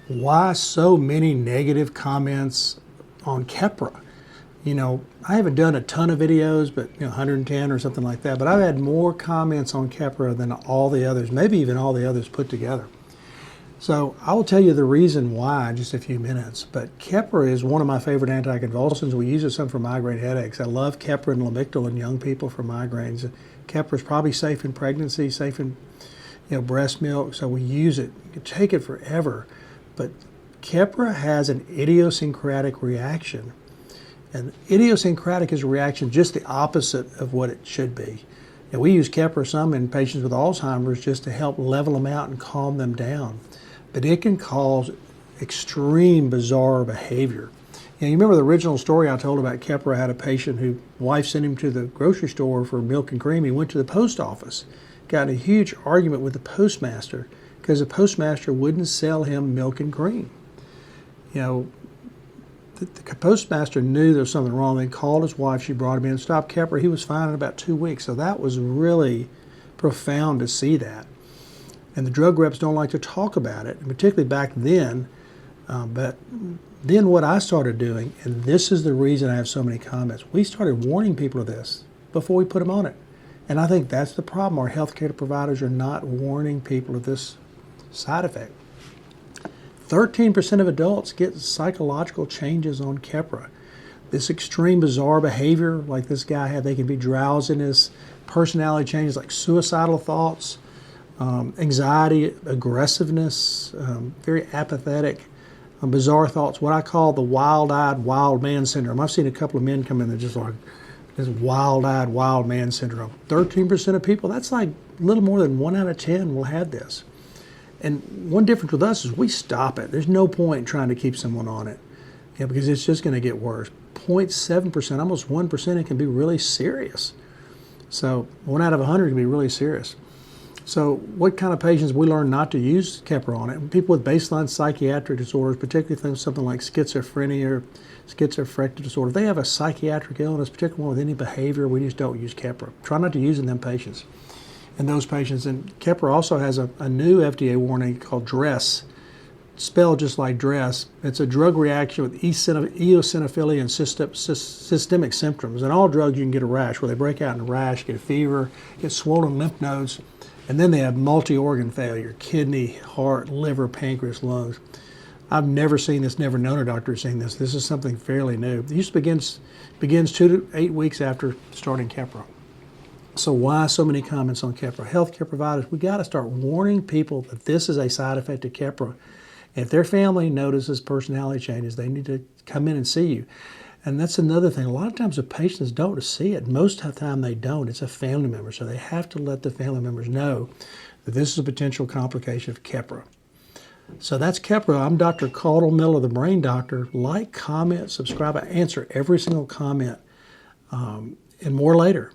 Why so many negative comments on Keppra? You know, I haven't done a ton of videos, but 110 or something like that, but I've had more comments on Keppra than all the others, maybe even all the others put together. So I will tell you the reason why in just a few minutes, but Keppra is one of my favorite anticonvulsants. We use it some for migraine headaches. I love Keppra and Lamictal in young people for migraines. Keppra is probably safe in pregnancy, safe in breast milk, so we use it. You can take it forever, but Keppra has an idiosyncratic reaction. And idiosyncratic is a reaction just the opposite of what it should be. And we use Keppra some in patients with Alzheimer's just to help level them out and calm them down. But it can cause extreme bizarre behavior. You remember the original story I told about Keppra? Had a patient whose wife sent him to the grocery store for milk and cream. He went to the post office, got in a huge argument with the postmaster because the postmaster wouldn't sell him milk and cream. The postmaster knew there was something wrong. They called his wife. She brought him in and stopped Keppra. He was fine in about 2 weeks. So that was really profound to see that. And the drug reps don't like to talk about it, particularly back then. But then what I started doing, and this is the reason I have so many comments, we started warning people of this before we put them on it. And I think that's the problem. Our healthcare providers are not warning people of this side effect. 13% of adults get psychological changes on Keppra. This extreme bizarre behavior like this guy had, they can be drowsiness, personality changes like suicidal thoughts, anxiety, aggressiveness, very apathetic, bizarre thoughts, what I call the wild-eyed wild man syndrome. I've seen a couple of men come in that just like this wild-eyed wild man syndrome. 13% of people, that's like a little more than 1 out of 10 will have this. And one difference with us is we stop it. There's no point in trying to keep someone on it because it's just going to get worse. 0.7%, almost 1%, it can be really serious. So 1 out of 100 can be really serious. So what kind of patients we learn not to use Keppra on it? People with baseline psychiatric disorders, particularly something like schizophrenia or schizoaffective disorder. If they have a psychiatric illness, particularly one with any behavior, we just don't use Keppra. Try not to use it in them patients. And those patients, and Keppra also has a new FDA warning called DRESS, spelled just like dress. It's a drug reaction with eosinophilia and systemic symptoms. And all drugs you can get a rash, where they break out in a rash, get a fever, get swollen lymph nodes, and then they have multi-organ failure, kidney, heart, liver, pancreas, lungs. I've never seen this, never known a doctor seeing this. This is something fairly new. It usually begins 2 to 8 weeks after starting Keppra. So why so many comments on Keppra? Healthcare providers, we got to start warning people that this is a side effect of Keppra. And if their family notices personality changes, they need to come in and see you. And that's another thing. A lot of times the patients don't see it. Most of the time they don't. It's a family member. So they have to let the family members know that this is a potential complication of Keppra. So that's Keppra. I'm Dr. Caudle Miller, the brain doctor. Like, comment, subscribe. I answer every single comment and more later.